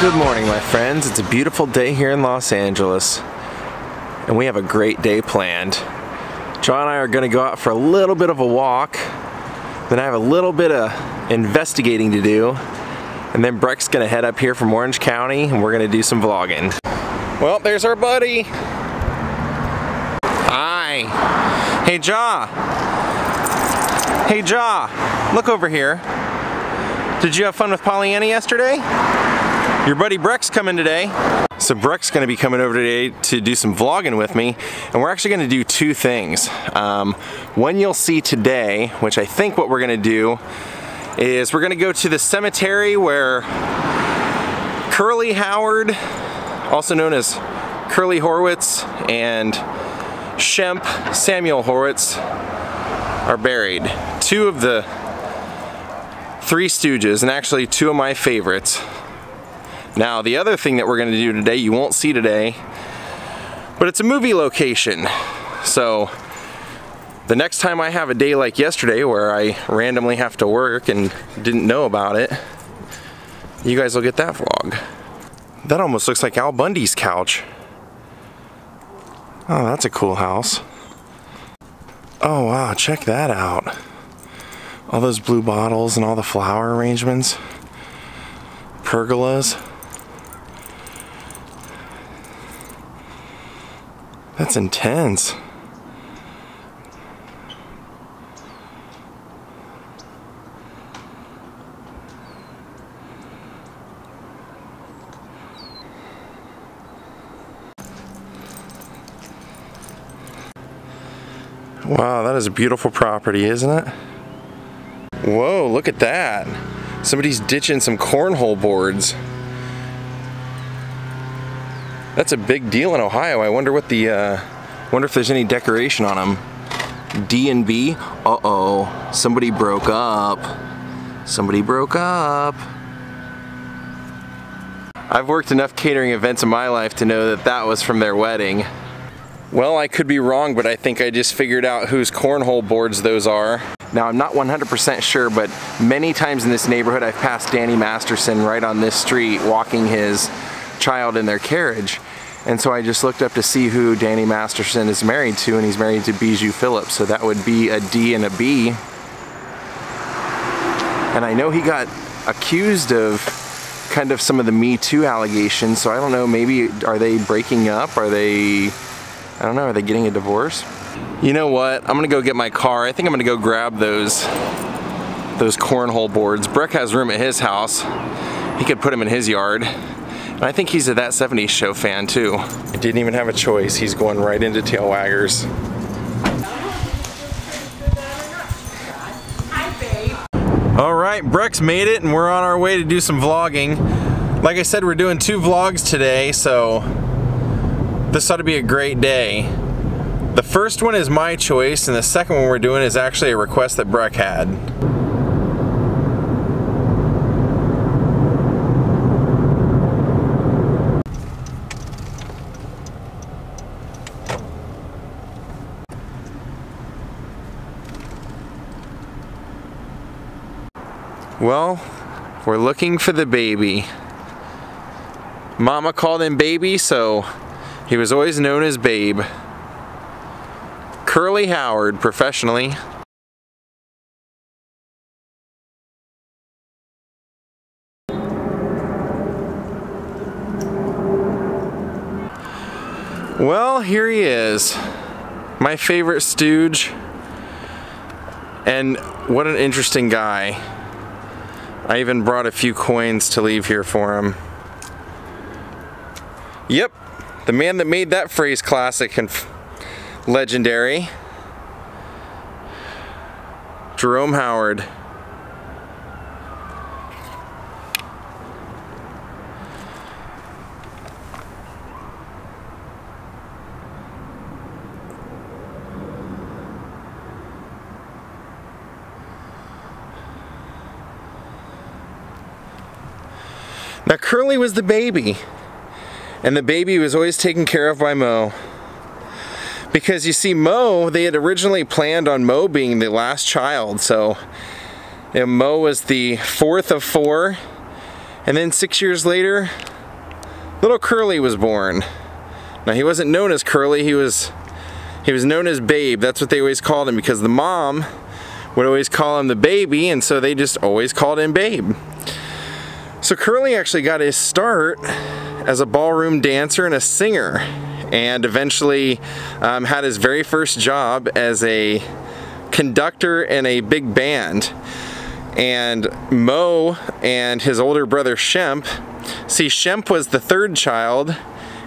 Good morning, my friends. It's a beautiful day here in Los Angeles, and we have a great day planned. John and I are going to go out for a little bit of a walk, then I have a little bit of investigating to do, and then Breck's going to head up here from Orange County, and we're going to do some vlogging. Well, there's our buddy. Hi. Hey, Jaw. Hey, Jaw. Look over here. Did you have fun with Pollyanna yesterday? Your buddy Breck's coming today. So Breck's gonna be coming over today to do some vlogging with me, and we're actually gonna do two things. One you'll see today, which I think what we're gonna do is we're gonna go to the cemetery where Curly Howard, also known as Curly Horwitz, and Shemp Samuel Horwitz are buried. Two of the three Stooges, and actually two of my favorites. Now, the other thing that we're going to do today, you won't see today, but it's a movie location. So, the next time I have a day like yesterday where I randomly have to work and didn't know about it, you guys will get that vlog. That almost looks like Al Bundy's couch. Oh, that's a cool house. Oh wow, check that out. All those blue bottles and all the flower arrangements. Pergolas. That's intense. Wow, that is a beautiful property, isn't it? Whoa, look at that. Somebody's ditching some cornhole boards. That's a big deal in Ohio. I wonder what the, wonder if there's any decoration on them. D&B? Uh-oh, somebody broke up. Somebody broke up. I've worked enough catering events in my life to know that that was from their wedding. Well, I could be wrong, but I think I just figured out whose cornhole boards those are. Now, I'm not 100% sure, but many times in this neighborhood I've passed Danny Masterson right on this street walking his child in their carriage. And so I just looked up to see who Danny Masterson is married to, and he's married to Bijou Phillips, so that would be a D and a B. And I know he got accused of kind of some of the Me Too allegations, so I don't know, maybe are they breaking up? Are they, I don't know, are they getting a divorce? You know what? I'm gonna go get my car. I think I'm gonna go grab those cornhole boards. Breck has room at his house. He could put them in his yard. And I think he's a That 70s Show fan too. I didn't even have a choice. He's going right into Tail Waggers. Hi, babe. All right, Breck's made it, and we're on our way to do some vlogging. Like I said, we're doing two vlogs today, so this ought to be a great day. The first one is my choice, and the second one we're doing is actually a request that Breck had. Well, we're looking for the baby. Mama called him Baby, so he was always known as Babe. Curly Howard, professionally. Well, here he is. My favorite Stooge. And what an interesting guy. I even brought a few coins to leave here for him. Yep, the man that made that phrase classic and legendary. Jerome Howard. Now Curly was the baby, and the baby was always taken care of by Moe. Because you see, Moe, they had originally planned on Moe being the last child, so Moe was the fourth of four, and then 6 years later, little Curly was born. Now he wasn't known as Curly, he was known as Babe. That's what they always called him, because the mom would always call him the baby, and so they just always called him Babe. So Curly actually got his start as a ballroom dancer and a singer, and eventually had his very first job as a conductor in a big band. And Moe and his older brother Shemp, see, Shemp was the third child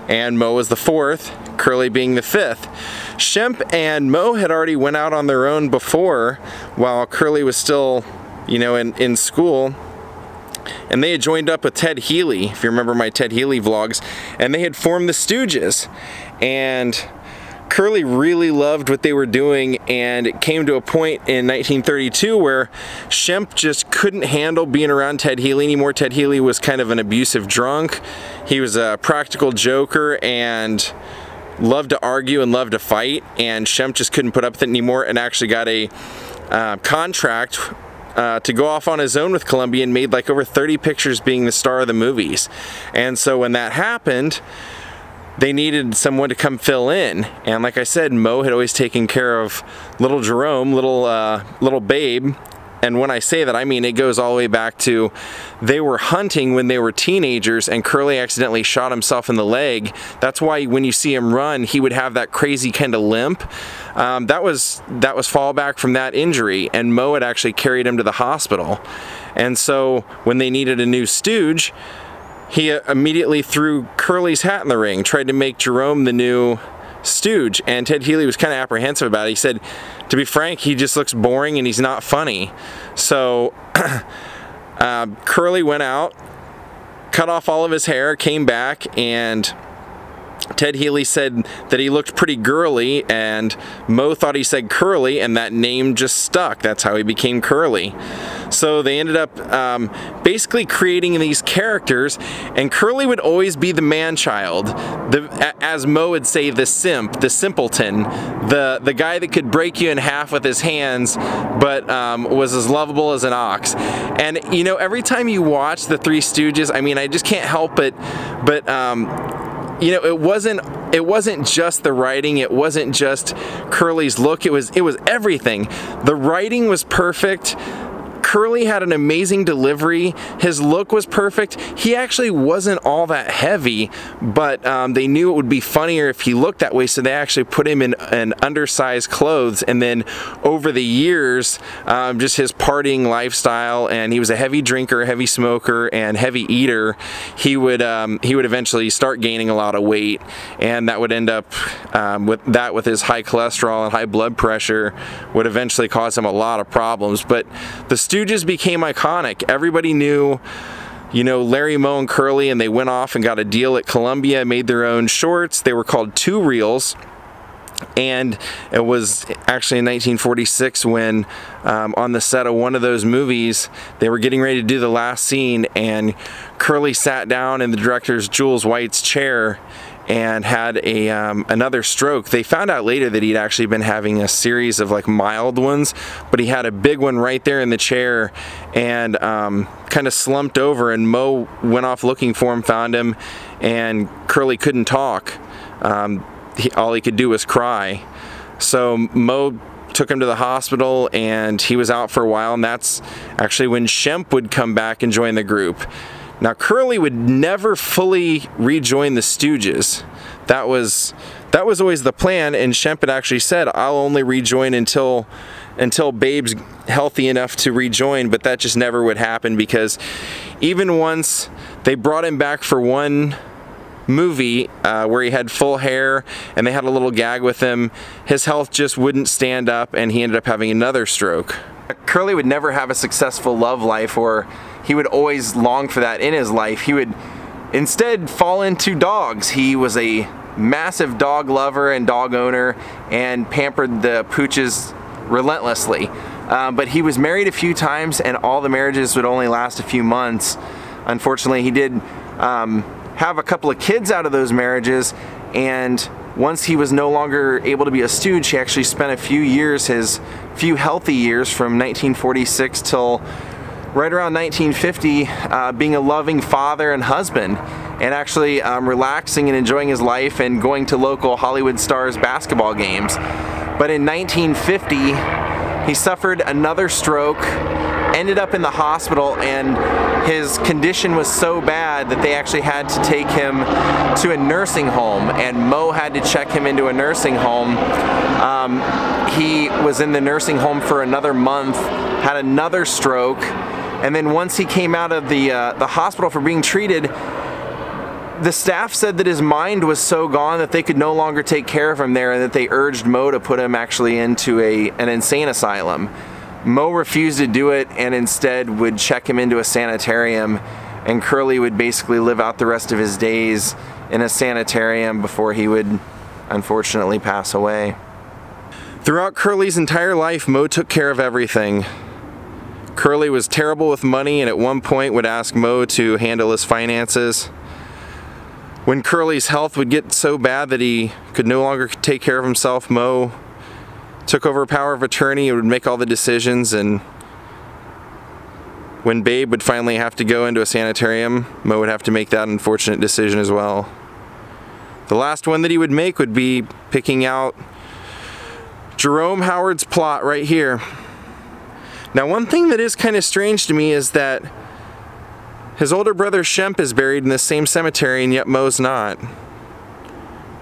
and Moe was the fourth, Curly being the fifth. Shemp and Moe had already went out on their own before, while Curly was still, you know, in school. And they had joined up with Ted Healy, if you remember my Ted Healy vlogs, and they had formed the Stooges. And Curly really loved what they were doing, and it came to a point in 1932 where Shemp just couldn't handle being around Ted Healy anymore. Ted Healy was kind of an abusive drunk. He was a practical joker and loved to argue and loved to fight, and Shemp just couldn't put up with it anymore and actually got a contract to go off on his own with Columbia and made like over 30 pictures being the star of the movies. And so when that happened, they needed someone to come fill in, and like I said, Moe had always taken care of little Jerome, little Babe. And when I say that, I mean it goes all the way back to they were hunting when they were teenagers, and Curly accidentally shot himself in the leg. That's why when you see him run, he would have that crazy kind of limp. That was fallback from that injury, and Moe had actually carried him to the hospital. And so when they needed a new stooge, he immediately threw Curly's hat in the ring, tried to make Jerome the new stooge, and Ted Healy was kind of apprehensive about it. He said, to be frank, he just looks boring and he's not funny. So Curly went out, cut off all of his hair, came back, and Ted Healy said that he looked pretty girly, and Moe thought he said Curly, and that name just stuck. That's how he became Curly. So they ended up basically creating these characters, and Curly would always be the man-child, as Moe would say, the simp, the simpleton, the guy that could break you in half with his hands, but was as lovable as an ox. And you know, every time you watch the Three Stooges, I mean, I just can't help but you know, it wasn't just the writing, it wasn't just Curly's look, it was everything. The writing was perfect. Curly had an amazing delivery. His look was perfect. He actually wasn't all that heavy, but they knew it would be funnier if he looked that way, so they actually put him in undersized clothes. And then over the years, just his partying lifestyle, and he was a heavy drinker, heavy smoker, and heavy eater, he would eventually start gaining a lot of weight, and that would end up with his high cholesterol and high blood pressure would eventually cause him a lot of problems. But the Stooges became iconic. Everybody knew, you know, Larry, Moe, and Curly, and they went off and got a deal at Columbia, made their own shorts. They were called Two Reels, and it was actually in 1946 when on the set of one of those movies, they were getting ready to do the last scene, and Curly sat down in the director's Jules White's chair and had another stroke. They found out later that he'd actually been having a series of like mild ones, but he had a big one right there in the chair, and kind of slumped over, and Moe went off looking for him, found him, and Curly couldn't talk. All he could do was cry. So Moe took him to the hospital, and he was out for a while, and that's actually when Shemp would come back and join the group. Now Curly would never fully rejoin the Stooges. That was always the plan, and Shemp had actually said, I'll only rejoin until Babe's healthy enough to rejoin, but that just never would happen, because even once they brought him back for one movie where he had full hair and they had a little gag with him, his health just wouldn't stand up, and he ended up having another stroke. Curly would never have a successful love life, or he would always long for that in his life. He would instead fall into dogs. He was a massive dog lover and dog owner, and pampered the pooches relentlessly. But he was married a few times, and all the marriages would only last a few months. Unfortunately, he did have a couple of kids out of those marriages, and once he was no longer able to be a stooge, he actually spent a few years, his few healthy years from 1946 till right around 1950, being a loving father and husband, and actually relaxing and enjoying his life and going to local Hollywood Stars basketball games. But in 1950, he suffered another stroke, ended up in the hospital, and his condition was so bad that they actually had to take him to a nursing home, and Moe had to check him into a nursing home. He was in the nursing home for another month, had another stroke, and then once he came out of the hospital for being treated, the staff said that his mind was so gone that they could no longer take care of him there, and that they urged Moe to put him actually into an insane asylum. Moe refused to do it and instead would check him into a sanitarium, and Curly would basically live out the rest of his days in a sanitarium before he would unfortunately pass away. Throughout Curly's entire life, Moe took care of everything. Curly was terrible with money and at one point would ask Moe to handle his finances. When Curly's health would get so bad that he could no longer take care of himself, Moe took over power of attorney and would make all the decisions, and when Babe would finally have to go into a sanitarium, Moe would have to make that unfortunate decision as well. The last one that he would make would be picking out Jerome Howard's plot right here. Now, one thing that is kind of strange to me is that his older brother Shemp is buried in the same cemetery and yet Moe's not.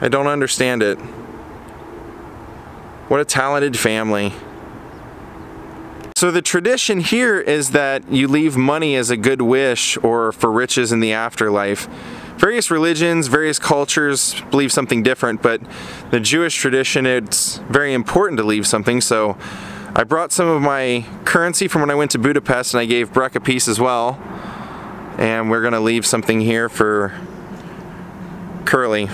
I don't understand it. What a talented family. So the tradition here is that you leave money as a good wish or for riches in the afterlife. Various religions, various cultures believe something different, but the Jewish tradition, it's very important to leave something. So I brought some of my currency from when I went to Budapest and I gave Breck a piece as well. And we're gonna leave something here for Curly.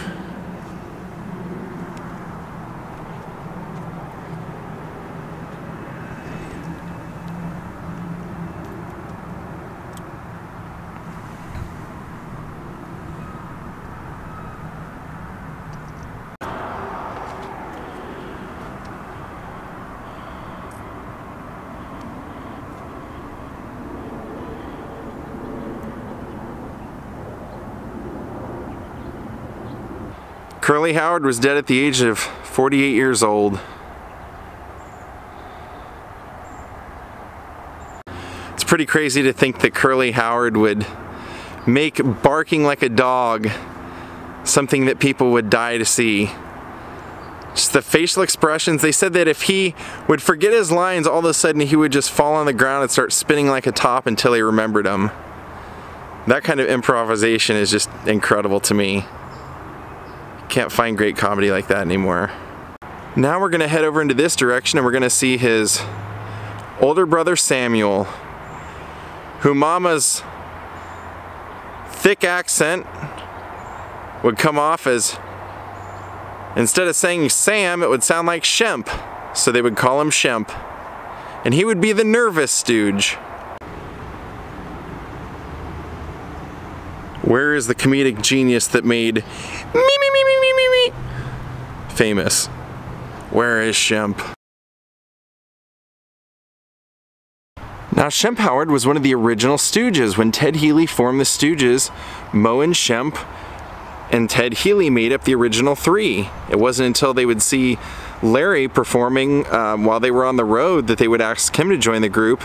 Curly Howard was dead at the age of 48 years old. It's pretty crazy to think that Curly Howard would make barking like a dog something that people would die to see. Just the facial expressions. They said that if he would forget his lines, all of a sudden he would just fall on the ground and start spinning like a top until he remembered them. That kind of improvisation is just incredible to me. Can't find great comedy like that anymore. Now we're gonna head over into this direction and we're gonna see his older brother Samuel, who Mama's thick accent would come off as, instead of saying Sam, it would sound like Shemp, so they would call him Shemp. And he would be the nervous stooge. Where is the comedic genius that made me famous? Where is Shemp? Now, Shemp Howard was one of the original Stooges. When Ted Healy formed the Stooges, Moe and Shemp and Ted Healy made up the original three. It wasn't until they would see Larry performing while they were on the road that they would ask him to join the group.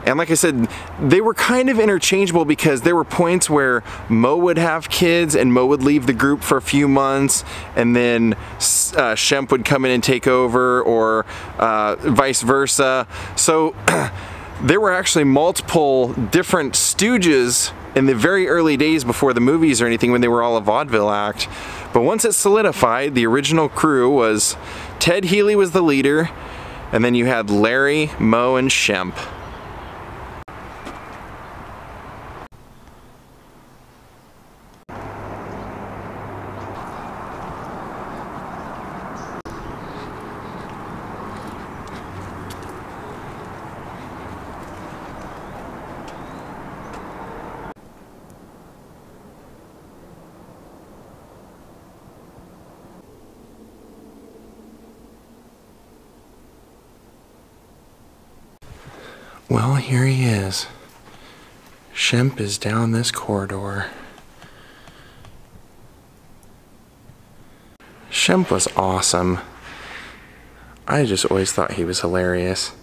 And like I said, they were kind of interchangeable because there were points where Moe would have kids and Moe would leave the group for a few months, and then Shemp would come in and take over, or vice versa. So there were actually multiple different Stooges in the very early days before the movies or anything, when they were all a vaudeville act. But once it solidified, the original crew was Ted Healy was the leader, and then you had Larry, Moe, and Shemp. Well, here he is. Shemp is down this corridor. Shemp was awesome. I just always thought he was hilarious.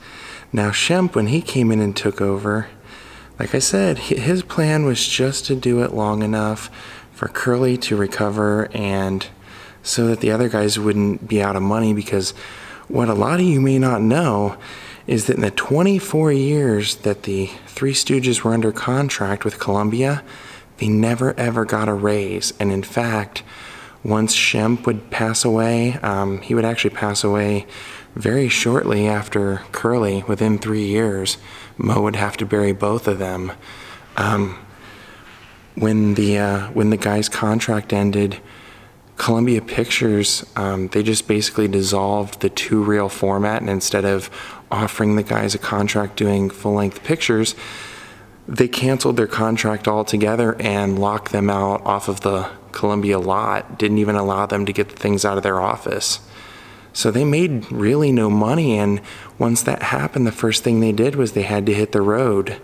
Now Shemp, when he came in and took over, like I said, his plan was just to do it long enough for Curly to recover and so that the other guys wouldn't be out of money, because what a lot of you may not know is that in the 24 years that the Three Stooges were under contract with Columbia, they never ever got a raise. And in fact, once Shemp would pass away, he would actually pass away very shortly after Curly. Within 3 years, Moe would have to bury both of them. When the guy's contract ended, Columbia Pictures, they just basically dissolved the two-reel format, and instead of offering the guys a contract doing full-length pictures, they canceled their contract altogether and locked them out off of the Columbia lot. Didn't even allow them to get the things out of their office. So they made really no money, and once that happened, the first thing they did was they had to hit the road.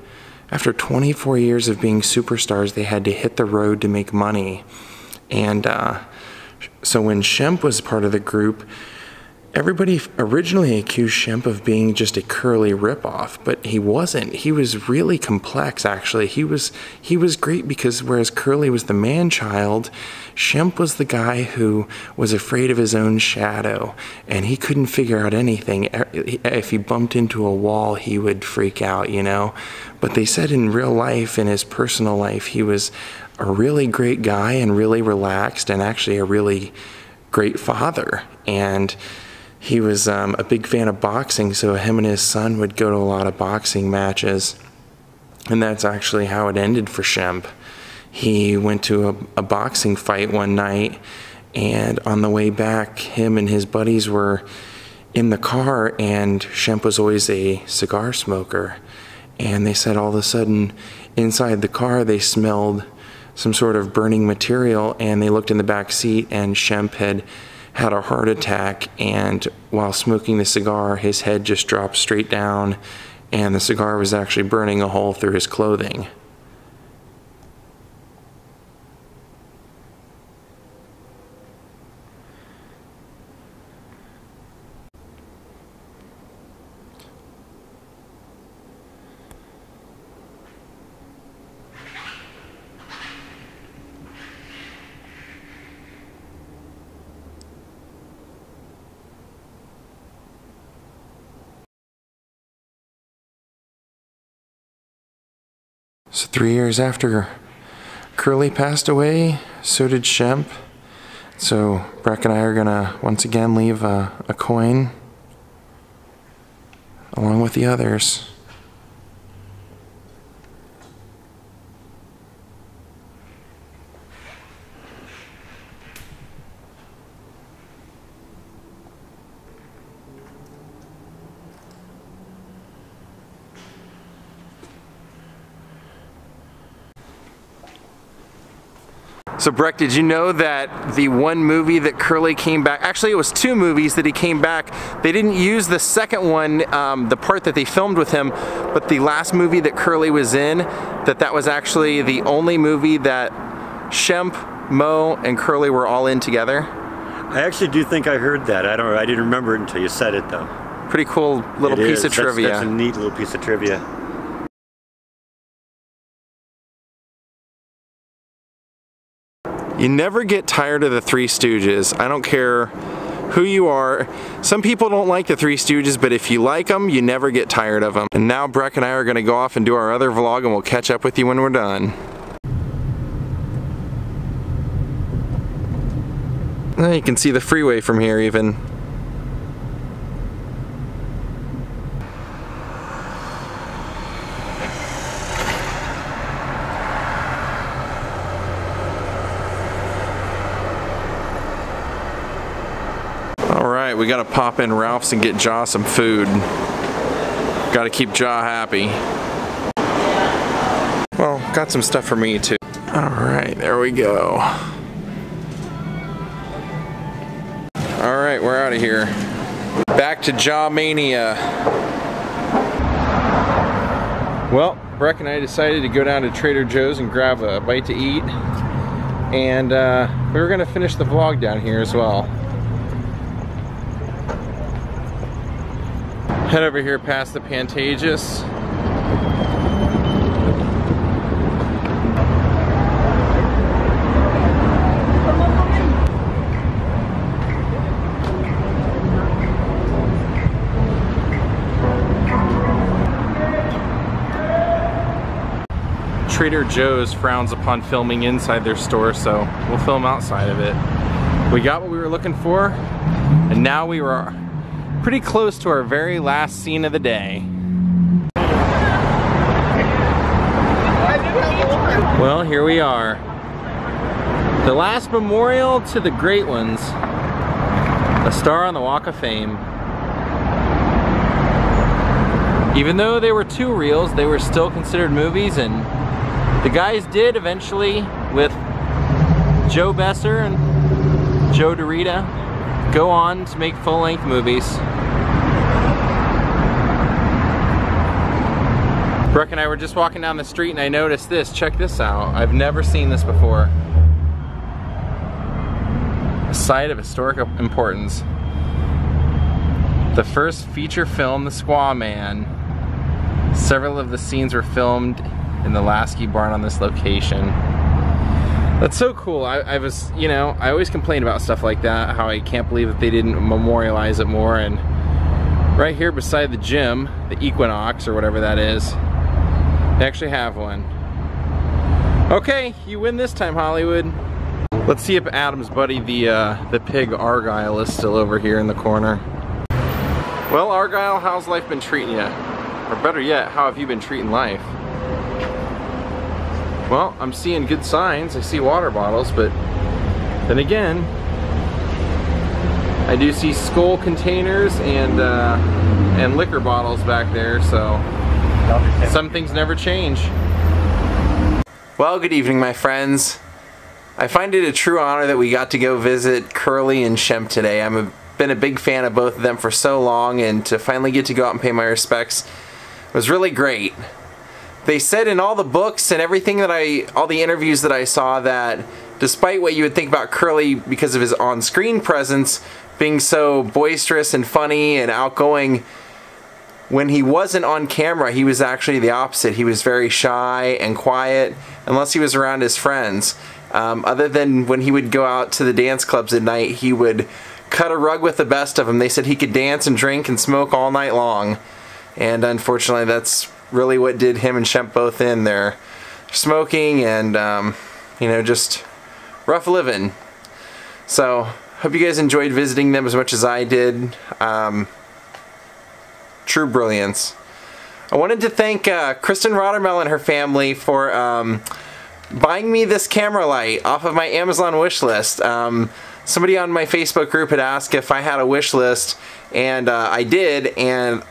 After 24 years of being superstars, they had to hit the road to make money. And so when Shemp was part of the group, everybody originally accused Shemp of being just a Curly ripoff, but he wasn't. He was really complex, actually. He was great because whereas Curly was the man-child, Shemp was the guy who was afraid of his own shadow, and he couldn't figure out anything. If he bumped into a wall, he would freak out, you know? But they said in real life, in his personal life, he was a really great guy and really relaxed, and actually a really great father. And he was a big fan of boxing, so him and his son would go to a lot of boxing matches. And that's actually how it ended for Shemp. He went to a boxing fight one night, and on the way back, him and his buddies were in the car, and Shemp was always a cigar smoker. And they said all of a sudden, inside the car, they smelled some sort of burning material, and they looked in the back seat, and Shemp had a heart attack, and while smoking the cigar, his head just dropped straight down, and the cigar was actually burning a hole through his clothing. So 3 years after Curly passed away, so did Shemp. So Breck and I are gonna once again leave a coin along with the others. So Breck, did you know that the one movie that Curly came back, actually it was 2 movies that he came back, they didn't use the second one, the part that they filmed with him, but the last movie that Curly was in, that was actually the only movie that Shemp, Moe, and Curly were all in together? I actually do think I heard that. I didn't remember it until you said it though. Pretty cool little piece of trivia. That's a neat little piece of trivia. You never get tired of the Three Stooges. I don't care who you are. Some people don't like the Three Stooges, but if you like them, you never get tired of them. And now Breck and I are gonna go off and do our other vlog, and we'll catch up with you when we're done. You can see the freeway from here even. Alright, we gotta pop in Ralph's and get Jaw some food. Gotta keep Jaw happy. Well, got some stuff for me too. Alright, there we go. Alright, we're out of here. Back to Jaw Mania. Well, Breck and I decided to go down to Trader Joe's and grab a bite to eat. And we were gonna finish the vlog down here as well. Head over here past the Pantages. Trader Joe's frowns upon filming inside their store, so we'll film outside of it. We got what we were looking for, and now we were pretty close to our very last scene of the day. Well, here we are. The last memorial to the great ones. A star on the Walk of Fame. Even though they were 2 reels, they were still considered movies, and the guys did eventually, with Joe Besser and Joe DeRita, go on to make full-length movies. Brooke and I were just walking down the street and I noticed this. Check this out. I've never seen this before. A site of historic importance. The first feature film, The Squaw Man. Several of the scenes were filmed in the Lasky barn on this location. That's so cool. I was, you know, I always complain about stuff like that, how I can't believe that they didn't memorialize it more, and right here beside the gym, the Equinox or whatever that is, they actually have one. Okay, you win this time, Hollywood. Let's see if Adam's buddy, the pig Argyle, is still over here in the corner. Well, Argyle, how's life been treating you? Or better yet, how have you been treating life? Well, I'm seeing good signs. I see water bottles, but then again, I do see skull containers and liquor bottles back there, so some things never change. Well, good evening, my friends. I find it a true honor that we got to go visit Curly and Shemp today. I've been a big fan of both of them for so long, and to finally get to go out and pay my respects was really great. They said in all the books and everything that all the interviews that I saw, that despite what you would think about Curly because of his on-screen presence being so boisterous and funny and outgoing, when he wasn't on camera, he was actually the opposite. He was very shy and quiet unless he was around his friends. Other than when he would go out to the dance clubs at night, he would cut a rug with the best of them. They said he could dance and drink and smoke all night long. And unfortunately, that's really what did him and Shemp both in. They're smoking and, you know, just rough living. So, hope you guys enjoyed visiting them as much as I did. True brilliance. I wanted to thank Kristen Rottermel and her family for buying me this camera light off of my Amazon wish list. Somebody on my Facebook group had asked if I had a wish list, and I did, and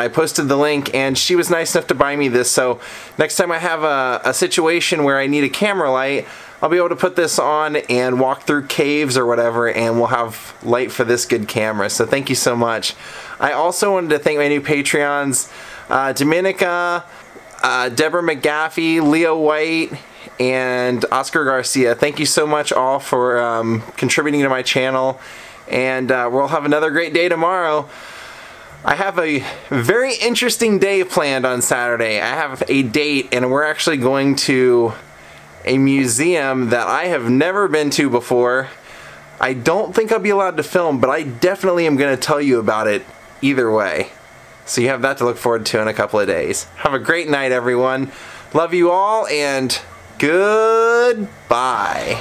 I posted the link, and she was nice enough to buy me this. So next time I have a situation where I need a camera light, I'll be able to put this on and walk through caves or whatever, and we'll have light for this good camera. So thank you so much. I also wanted to thank my new Patreons, Dominica, Deborah McGaffey, Leo White, and Oscar Garcia. Thank you so much all for contributing to my channel, and we'll have another great day tomorrow. I have a very interesting day planned on Saturday. I have a date, and we're actually going to a museum that I have never been to before. I don't think I'll be allowed to film, but I definitely am going to tell you about it either way. So you have that to look forward to in a couple of days. Have a great night, everyone. Love you all, and goodbye.